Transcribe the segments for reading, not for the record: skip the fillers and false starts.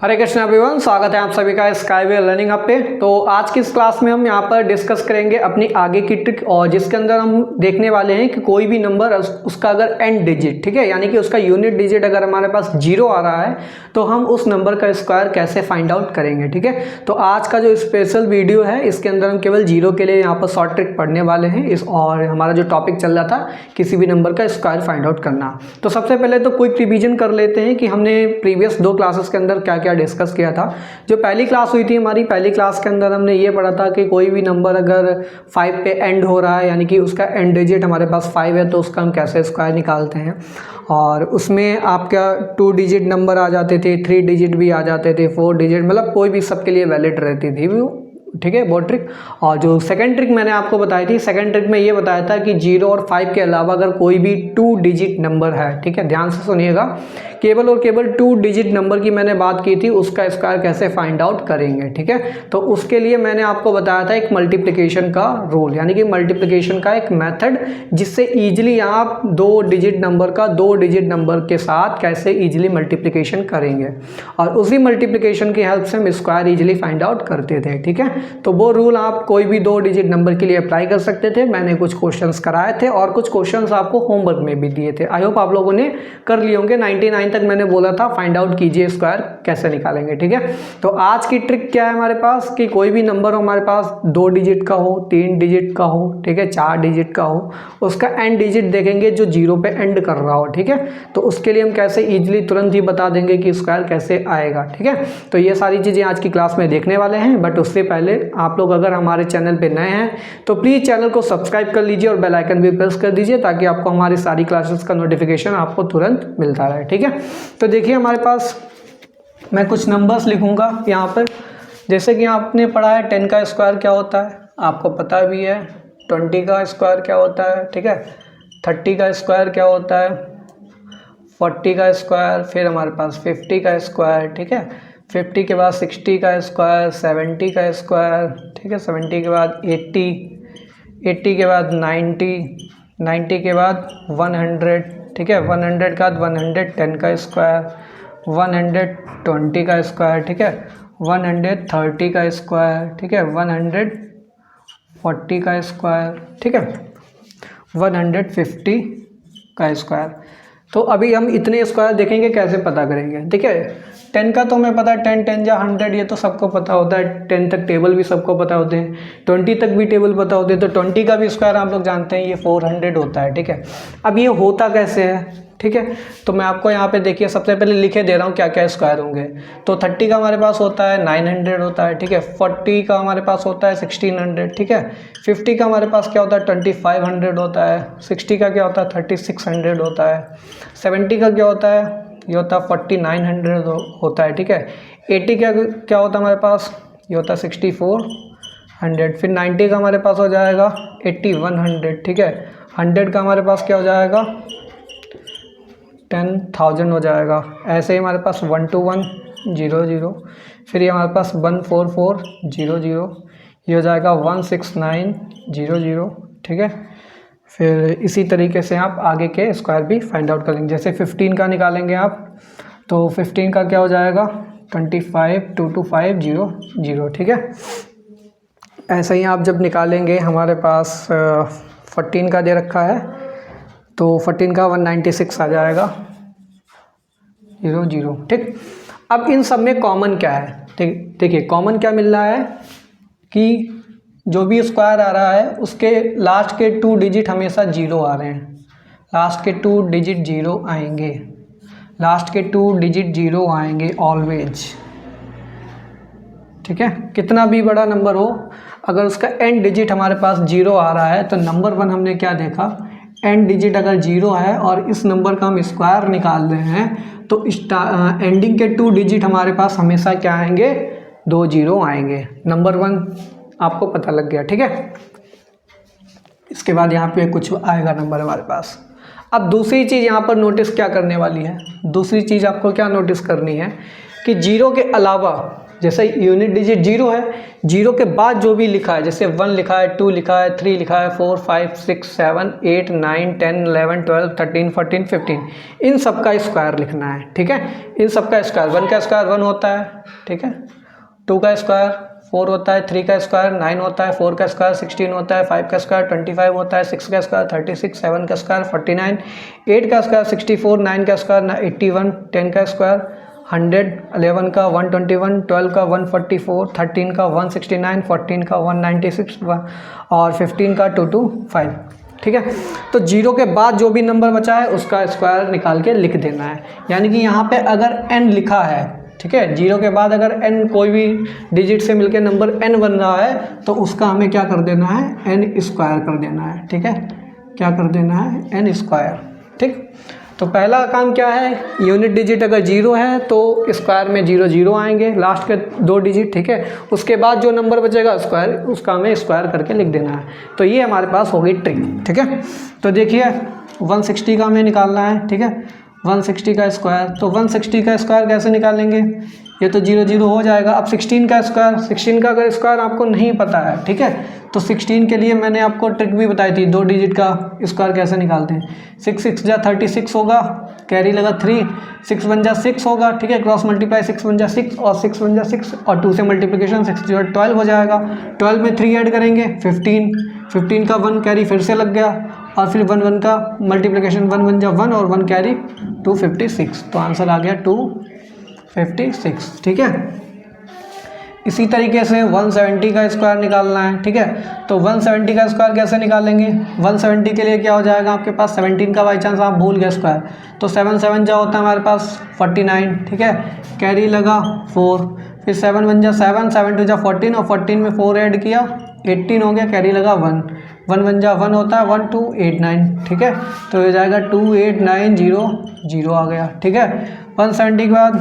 हरे Krishna everyone, स्वागत है आप सभी का स्काईवे लर्निंग ऐप पे। तो आज की इस क्लास में हम यहाँ पर डिस्कस करेंगे अपनी आगे की ट्रिक, और जिसके अंदर हम देखने वाले हैं कि कोई भी नंबर उसका अगर एंड डिजिट, ठीक है, यानी कि उसका यूनिट डिजिट अगर हमारे पास 0 आ रहा है तो हम उस नंबर का स्क्वायर कैसे फाइंड आउट करेंगे। ठीक है, तो आज का जो स्पेशल वीडियो है इसके अंदर हम केवल 0 के लिए यहाँ पर शॉर्ट ट्रिक पढ़ने वाले हैं। और हमारा जो टॉपिक चल रहा था किसी भी नंबर का स्क्वायर फाइंड आउट करना। तो सबसे पहले तो क्विक रिवीजन कर लेते हैं कि हमने प्रीवियस 2 क्लासेस के अंदर क्या क्या डिस्कस किया था। जो पहली क्लास हुई थी हमारी, पहली क्लास के अंदर हमने ये पढ़ा था कि कोई भी नंबर अगर 5 पे एंड हो रहा है, यानी कि उसका एंड डिजिट हमारे पास 5 है, तो उसका हम कैसे स्क्वायर निकालते हैं। और उसमें आपका 2 डिजिट नंबर आ जाते थे, 3 डिजिट भी आ जाते थे, 4 डिजिट, मतलब कोई भी सबके लिए वैलिड रहती थी वो। ठीक है, वो ट्रिक। और जो सेकंड ट्रिक मैंने आपको बताई थी, सेकंड ट्रिक में ये बताया था कि 0 और 5 के अलावा अगर कोई भी 2 डिजिट नंबर है, ठीक है, ध्यान से सुनिएगा, केवल और केवल 2 डिजिट नंबर की मैंने बात की थी, उसका स्क्वायर कैसे फाइंड आउट करेंगे। ठीक है, तो उसके लिए मैंने आपको बताया था एक मल्टीप्लिकेशन का रूल, यानी कि मल्टीप्लिकेशन का एक मेथड, जिससे ईजिली आप 2 डिजिट नंबर का 2 डिजिट नंबर के साथ कैसे ईजिली मल्टीप्लिकेशन करेंगे, और उसी मल्टीप्लिकेशन की हेल्प से हम स्क्वायर ईजिली फाइंड आउट करते थे। ठीक है, तो वो रूल आप कोई भी 2 डिजिट नंबर के लिए अप्लाई कर सकते थे। मैंने कुछ क्वेश्चंस कराए थे और कुछ क्वेश्चंस आपको होमवर्क में भी दिए थे। आई होप आप लोगों ने कर लिए होंगे। 99 तक मैंने बोला था फाइंड आउट कीजिए स्क्वायर कैसे निकालेंगे। ठीक है, तो आज की ट्रिक क्या है हमारे पास कि कोई भी नंबर हो हमारे पास 2 डिजिट का हो, 3 डिजिट का हो, ठीक है, 4 डिजिट का हो, उसका एंड डिजिट देखेंगे जो 0 पे एंड कर रहा हो। ठीक है, तो उसके लिए हम कैसे ईजिली तुरंत ही बता देंगे कि स्क्वायर कैसे आएगा। ठीक है, तो ये सारी चीज़ें आज की क्लास में देखने वाले हैं। बट उससे पहले आप लोग अगर हमारे चैनल पे नए हैं तो प्लीज़ चैनल को सब्सक्राइब कर लीजिए और बेल आइकन भी प्रेस कर दीजिए, ताकि आपको हमारी सारी क्लासेस का नोटिफिकेशन आपको तुरंत मिलता रहे। ठीक है, तो देखिए हमारे पास मैं कुछ नंबर्स लिखूंगा यहाँ पर। जैसे कि आपने पढ़ा है 10 का स्क्वायर क्या होता है, आपको पता भी है। 20 का स्क्वायर क्या होता है, ठीक है। 30 का स्क्वायर क्या होता है, 40 का स्क्वायर, फिर हमारे पास 50 का स्क्वायर, ठीक है। 50 के बाद 60 का स्क्वायर, 70 का स्क्वायर, ठीक है। 70 के बाद 80, 80 के बाद 90, 90 के बाद 100, ठीक है। 100 के बाद 110 का स्क्वायर, 120 का स्क्वायर, ठीक है। 130 का स्क्वायर, ठीक है। 140 का स्क्वायर, ठीक है। 150 का स्क्वायर। तो अभी हम इतने स्क्वायर देखेंगे, कैसे पता करेंगे। ठीक है, 10 का तो हमें पता है, 10 10 या 100, ये तो सबको पता होता है। 10 तक टेबल भी सबको पता होते हैं, 20 तक भी टेबल पता होते हैं। तो 20 का भी स्क्वायर आप लोग जानते हैं, ये 400 होता है। ठीक है, अब ये होता कैसे है, ठीक है, तो मैं आपको यहाँ पे देखिए सबसे पहले लिखे दे रहा हूँ क्या क्या स्क्वायर होंगे। तो 30 का हमारे पास होता है 900 होता है, ठीक है। 40 का हमारे पास होता है 1600, ठीक है। 50 का हमारे पास क्या होता है 2500 होता है। 60 का क्या होता है 3600 होता है। 70 का क्या होता है, ये होता है 4900 होता है, ठीक है। 80 का क्या होता है हमारे पास, ये होता है 6400। फिर 90 का हमारे पास हो जाएगा 8100, ठीक है। 100 का हमारे पास क्या हो जाएगा 10,000 हो जाएगा। ऐसे ही हमारे पास 12100, फिर ये हमारे पास 14400, ये हो जाएगा 16900, ठीक है। फिर इसी तरीके से आप आगे के स्क्वायर भी फाइंड आउट करेंगे। जैसे 15 का निकालेंगे आप, तो 15 का क्या हो जाएगा 25,22500, ठीक है। ऐसे ही आप जब निकालेंगे, हमारे पास 14 का दे रखा है, तो 14 का 196 आ जाएगा 00, ठीक। अब इन सब में कॉमन क्या है, ठीक, देखिए कॉमन क्या मिल रहा है कि जो भी स्क्वायर आ रहा है उसके लास्ट के 2 डिजिट हमेशा 0 आ रहे हैं। लास्ट के 2 डिजिट 0 आएंगे, लास्ट के 2 डिजिट 0 आएंगे ऑलवेज, ठीक है। कितना भी बड़ा नंबर हो, अगर उसका एंड डिजिट हमारे पास 0 आ रहा है, तो नंबर 1 हमने क्या देखा, एंड डिजिट अगर 0 है और इस नंबर का हम स्क्वायर निकाल रहे हैं, तो एंडिंग के 2 डिजिट हमारे पास हमेशा क्या आएंगे 2 0 आएंगे। नंबर 1 आपको पता लग गया, ठीक है। इसके बाद यहाँ पे कुछ आएगा नंबर हमारे पास। अब दूसरी चीज़ यहाँ पर नोटिस क्या करने वाली है, दूसरी चीज़ आपको क्या नोटिस करनी है कि 0 के अलावा जैसे यूनिट डिजिट 0 है, 0 के बाद जो भी लिखा है, जैसे 1 लिखा है, 2 लिखा है, 3 लिखा है, 4 5 6 7 8 9 10 11 12 13 14 15, इन सब का स्क्वायर लिखना है। ठीक है, इन सब का स्क्वायर, 1 का स्क्वायर 1 होता है, ठीक है, 2 का स्क्वायर 4 होता है, 3 का स्क्वायर 9 होता है, 4 का स्क्वायर 16 होता है, 5 का स्क्वायर 25 होता है, 6 का स्क्वायर 36, 7 का स्क्वायर 49, 8 का स्क्वायर 64, 9 का स्क्वायर 81, 10 का स्क्वायर 100, 11 का 121, 12 का 144, 13 का 169, 14 का 196 और 15 का 225। ठीक है, तो 0 के बाद जो भी नंबर बचा है उसका स्क्वायर निकाल के लिख देना है। यानी कि यहाँ पे अगर n लिखा है, ठीक है, 0 के बाद अगर n कोई भी डिजिट से मिलके नंबर n बन रहा है तो उसका हमें क्या कर देना है, n स्क्वायर कर देना है। ठीक है, क्या कर देना है, n स्क्वायर। ठीक, तो पहला काम क्या है, यूनिट डिजिट अगर 0 है तो स्क्वायर में 0 0 आएंगे, लास्ट के 2 डिजिट। ठीक है, उसके बाद जो नंबर बचेगा स्क्वायर, उसका हमें स्क्वायर करके लिख देना है। तो ये हमारे पास हो गई ट्रिक। ठीक है, तो देखिए 160 का हमें निकालना है। ठीक है, 160 का स्क्वायर, तो 160 का स्क्वायर कैसे निकालेंगे, ये तो 0 0 हो जाएगा। अब 16 का स्क्वायर, 16 का अगर स्क्वायर आपको नहीं पता है, ठीक है, तो 16 के लिए मैंने आपको ट्रिक भी बताई थी, 2 डिजिट का स्क्वायर कैसे निकालते हैं। 6 6 जा 36 होगा, कैरी लगा 3, 6 1 जा 6 होगा। ठीक है, क्रॉस मल्टीप्लाई 6 1 जा 6 और 6 1 जा 6 और 2 से मल्टीप्लिकेशन 6 जो 12 हो जाएगा। 12 में 3 ऐड करेंगे 15, 15 का 1 कैरी फिर से लग गया और फिर 1 1 का मल्टीप्लिकेशन 1 1 जा 1 और 1 कैरी 256, तो आंसर आ गया 256। ठीक है, इसी तरीके से 170 का स्क्वायर निकालना है। ठीक है, तो 170 का स्क्वायर कैसे निकालेंगे, 170 के लिए क्या हो जाएगा आपके पास, 17 का बाई चांस आप भूल गए स्क्वायर, तो 7 7 जा होता है हमारे पास 49। ठीक है, कैरी लगा 4, फिर 7 1 जा 7, 7 2 जा 14 और 14 में 4 ऐड किया 18 हो गया, कैरी लगा 1, 1 1 जा 1 होता है 1 2 8 9। ठीक है, तो ये जाएगा 28900 आ गया। ठीक है, 170 के बाद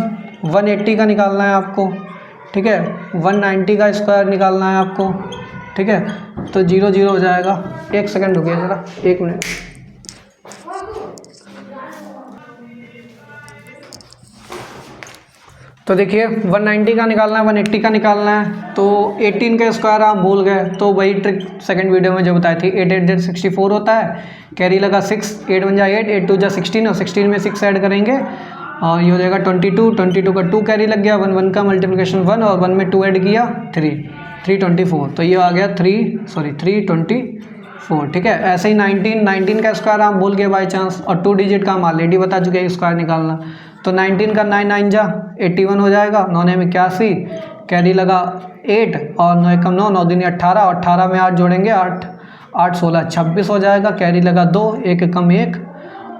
180 का निकालना है आपको। ठीक है, 190 का स्क्वायर निकालना है आपको। ठीक है, तो 0 0 हो जाएगा। एक सेकंड रुकिए जरा, 1 मिनट। तो देखिए 190 का निकालना है, 180 का निकालना है, तो 18 का स्क्वायर आप भूल गए, तो वही ट्रिक सेकंड वीडियो में जो बताई थी, 8 8 64 होता है, कैरी लगा 6, 8 1 जा 8, 8 2 जा 16 और 16 में 6 ऐड करेंगे और ये हो जाएगा 22, 22 का 2 कैरी लग गया, 1 1 का मल्टीप्लिकेशन 1 और 1 में 2 ऐड किया 3, 324, तो ये आ गया 324। ठीक है, ऐसे ही 19 का स्क्वायर आप भूल गए बाई चांस और 2 डिजिट का हम ऑलरेडी बता चुके हैं स्क्वायर निकालना, तो 19 का 9 9 जा 81 हो जाएगा, 9 9 में 81, कैरी लगा 8 और 9 1 9, 9 दूनी 18 और 18 में 8 जोड़ेंगे 8 8 16 26 हो जाएगा, कैरी लगा 2, 1 1 1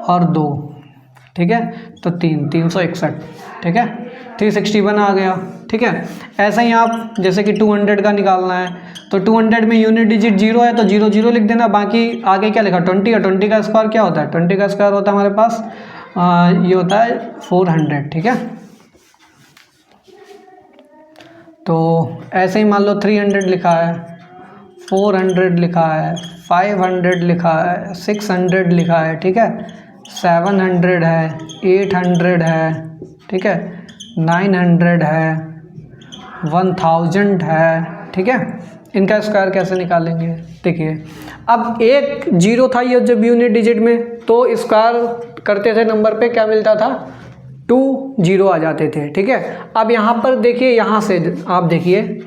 और 2। ठीक है, तो 361। ठीक है, 361 आ गया। ठीक है, ऐसे ही आप जैसे कि 200 का निकालना है, तो 200 में यूनिट डिजिट 0 है तो 0 0 लिख देना, बाकी आगे क्या लिखा 20 और 20 का स्क्वायर क्या होता है, 20 का स्क्वायर होता है हमारे पास ये होता है 400। ठीक है, तो ऐसे ही मान लो 300 लिखा है, 400 लिखा है, 500 लिखा है, 600 लिखा है। ठीक है, 700 है, 800 है। ठीक है, 900 है, 1000 है। ठीक है, इनका स्क्वायर कैसे निकालेंगे, देखिए अब एक 0 था ये जब यूनिट डिजिट में, तो स्क्वायर करते थे नंबर पे क्या मिलता था, 2 0 आ जाते थे। ठीक है, अब यहाँ पर देखिए, यहाँ से आप देखिए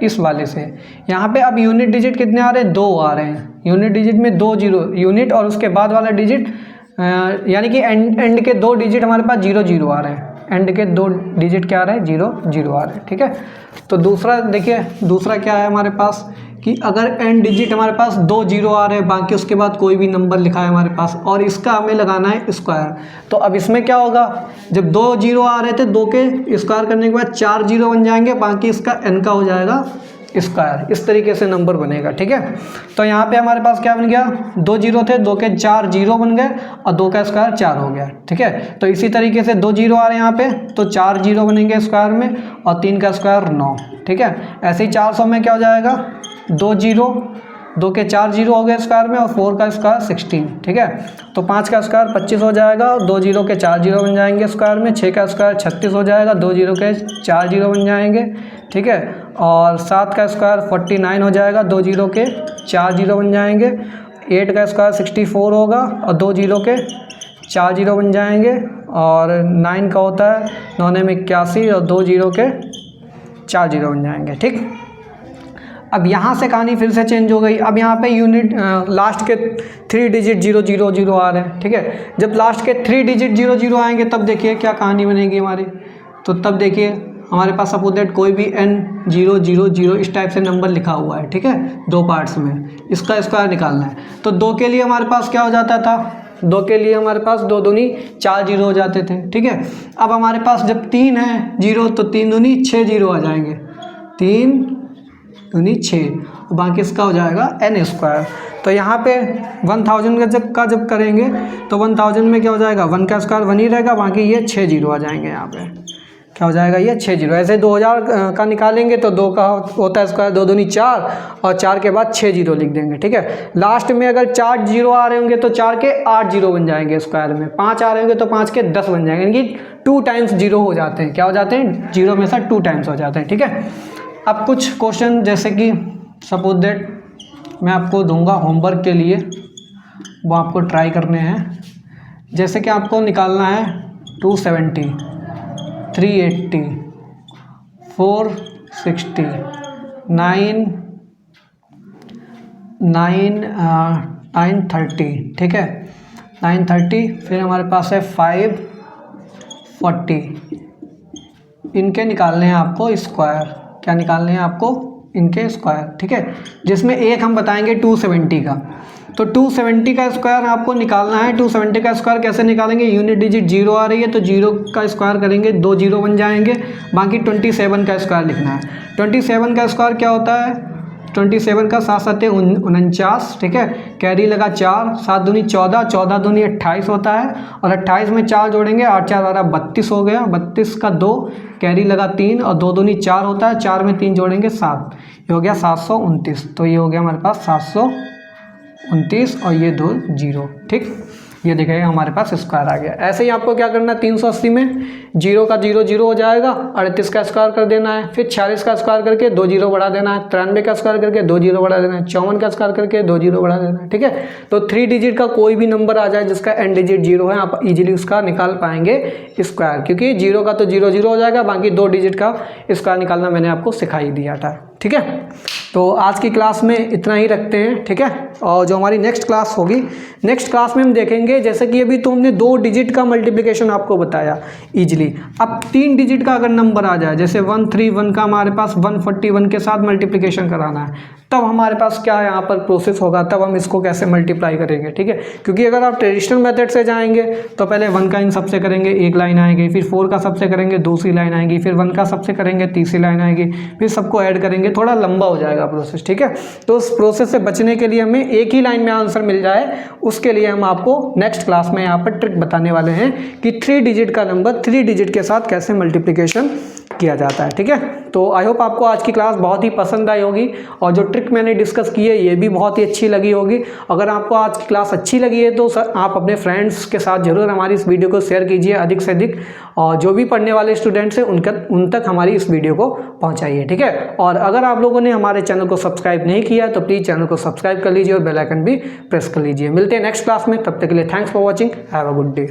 इस वाले से यहाँ पे अब यूनिट डिजिट कितने आ रहे हैं, 2 आ रहे हैं। यूनिट डिजिट में 2 0 यूनिट और उसके बाद वाला डिजिट यानी कि एंड के 2 डिजिट हमारे पास 0 0 आ रहे हैं, एंड के 2 डिजिट क्या आ रहे हैं, 0 0 आ रहे हैं। ठीक है, तो दूसरा देखिए, दूसरा क्या है हमारे पास कि अगर एंड डिजिट हमारे पास 2 0 आ रहे हैं, बाकी उसके बाद कोई भी नंबर लिखा है हमारे पास और इसका हमें लगाना है स्क्वायर, तो अब इसमें क्या होगा, जब 2 0 आ रहे थे 2 के स्क्वायर करने के बाद 4 0 बन जाएंगे, बाकी इसका n का हो जाएगा स्क्वायर, इस तरीके से नंबर बनेगा। ठीक है, तो यहाँ पे हमारे पास क्या बन गया, 2 0 थे, 2 के 4 0 बन गए और 2 का स्क्वायर 4 हो गया। ठीक है, तो इसी तरीके से 2 0 आ रहे हैं यहाँ पे, तो 4 0 बनेंगे स्क्वायर में और 3 का स्क्वायर 9। ठीक है, ऐसे ही 400 में क्या हो जाएगा, 2 0 2 के 4 जीरो हो गए स्क्वायर में और 4 का स्क्वायर 16, ठीक है। तो 5 का स्क्वायर 25 हो जाएगा, 2 जीरो के 4 जीरो बन जाएंगे स्क्वायर में। 6 का स्क्वायर 36 हो जाएगा, 2 जीरो के 4 जीरो बन जाएंगे, ठीक है। और 7 का स्क्वायर 49 हो जाएगा, 2 जीरो के 4 जीरो बन जाएंगे। 8 का स्क्वायर 64 होगा और 2 जीरो के 4 जीरो बन जाएंगे। और 9 का होता है 9 में 81 और 2 जीरो के 4 जीरो बन जाएंगे, ठीक। अब यहाँ से कहानी फिर से चेंज हो गई। अब यहाँ पे यूनिट लास्ट के 3 डिजिट 0 0 0 आ रहे हैं, ठीक है। जब लास्ट के 3 डिजिट 0 0 आएंगे तब देखिए क्या कहानी बनेगी हमारी। तो तब देखिए हमारे पास सपोज दैट कोई भी n 0 0 0 इस टाइप से नंबर लिखा हुआ है, ठीक है, 2 पार्ट्स में, इसका स्क्वायर निकालना है। तो 2 के लिए हमारे पास क्या हो जाता था, 2 के लिए हमारे पास 2 दूनी 4 जीरो हो जाते थे, ठीक है। अब हमारे पास जब 3 है जीरो तो 3 दूनी 6 जीरो आ जाएंगे, 3 दूनी 6, बाकी इसका हो जाएगा n स्क्वायर। तो यहाँ पे 1000 का जब करेंगे तो 1000 में क्या हो जाएगा, 1 का स्क्वायर 1 ही रहेगा, बाकी ये 6 जीरो आ जाएंगे। यहाँ पे क्या हो जाएगा, ये 6 जीरो। ऐसे 2000 का निकालेंगे तो 2 का होता है स्क्वायर 2 दूनी 4 और 4 के बाद 6 जीरो लिख देंगे, ठीक है। लास्ट में अगर 4 जीरो आ रहे होंगे तो 4 के 8 जीरो बन जाएंगे स्क्वायर में, 5 आ रहे होंगे तो 5 के 10 बन जाएंगे, यानी कि 2 टाइम्स जीरो हो जाते हैं। क्या हो जाते हैं, जीरो में से 2 टाइम्स हो जाते हैं, ठीक है। अब कुछ क्वेश्चन जैसे कि सपोज दैट मैं आपको दूंगा होमवर्क के लिए, वो आपको ट्राई करने हैं। जैसे कि आपको निकालना है 270, 380, 460, 930, ठीक है, 930। फिर हमारे पास है 540। इनके निकालने हैं आपको स्क्वायर। क्या निकालने हैं आपको, इनके स्क्वायर, ठीक है। जिसमें एक हम बताएंगे 270 का। तो 270 का स्क्वायर आपको निकालना है। 270 का स्क्वायर कैसे निकालेंगे, यूनिट डिजिट 0 आ रही है तो 0 का स्क्वायर करेंगे, 2 जीरो बन जाएंगे, बाकी 27 का स्क्वायर लिखना है। 27 का स्क्वायर क्या होता है, 27 का 7 7 49, ठीक है, कैरी लगा 4, 7 दूनी 14, 14 दूनी 28 होता है, और 28 में 4 जोड़ेंगे, 8 4 12 32 हो गया, 32 का 2, कैरी लगा 3 और 2 दूनी 4 होता है, 4 में 3 जोड़ेंगे 7, ये हो गया 729। तो ये हो गया हमारे पास 729 और ये 2 जीरो, ठीक। ये देखिए हमारे पास स्क्वायर आ गया। ऐसे ही आपको क्या करना है, 380 में 0 का 0 0 हो जाएगा, 38 का स्क्वायर कर देना है, फिर 46 का स्क्वायर करके 2 जीरो बढ़ा देना है, 93 का स्क्वायर करके 2 जीरो बढ़ा देना है, 54 का स्क्वायर करके 2 जीरो बढ़ा देना है, ठीक है। तो 3 डिजिट का कोई भी नंबर आ जाए जिसका n डिजिट 0 है, आप इजीली उसका निकाल पाएंगे स्क्वायर, क्योंकि 0 का तो 0 0 हो जाएगा, बाकी 2 डिजिट का स्क्वायर निकालना मैंने आपको सिखा ही दिया था, ठीक है। तो आज की क्लास में इतना ही रखते हैं, ठीक है। और जो हमारी नेक्स्ट क्लास होगी, नेक्स्ट क्लास में हम देखेंगे, जैसे कि अभी तो हमने 2 डिजिट का मल्टीप्लिकेशन आपको बताया इजीली। अब 3 डिजिट का अगर नंबर आ जाए, जैसे 131 का हमारे पास 141 के साथ मल्टीप्लिकेशन कराना है, तब हमारे पास क्या यहाँ पर प्रोसेस होगा, तब हम इसको कैसे मल्टीप्लाई करेंगे, ठीक है। क्योंकि अगर आप ट्रेडिशनल मेथड से जाएंगे तो पहले 1 का इन सबसे करेंगे, एक लाइन आएगी, फिर 4 का सबसे करेंगे, दूसरी लाइन आएगी, फिर 1 का सबसे करेंगे, तीसरी लाइन आएगी, फिर सबको ऐड करेंगे, थोड़ा लंबा हो जाएगा प्रोसेस, ठीक है। तो उस प्रोसेस से बचने के लिए हमें एक ही लाइन में आंसर मिल जाए, उसके लिए हम आपको नेक्स्ट क्लास में यहाँ पर ट्रिक बताने वाले हैं कि 3 डिजिट का नंबर 3 डिजिट के साथ कैसे मल्टीप्लिकेशन किया जाता है, ठीक है। तो आई होप आपको आज की क्लास बहुत ही पसंद आई होगी, और जो ट्रिक मैंने डिस्कस की है ये भी बहुत ही अच्छी लगी होगी। अगर आपको आज की क्लास अच्छी लगी है तो सर आप अपने फ्रेंड्स के साथ ज़रूर हमारी इस वीडियो को शेयर कीजिए अधिक से अधिक, और जो भी पढ़ने वाले स्टूडेंट्स हैं उन तक हमारी इस वीडियो को पहुँचाइए, ठीक है। और अगर आप लोगों ने हमारे चैनल को सब्सक्राइब नहीं किया तो प्लीज़ चैनल को सब्सक्राइब कर लीजिए और बेल आइकन भी प्रेस कर लीजिए। मिलते हैं नेक्स्ट क्लास में, तब तक के लिए thanks for watching, have a good day.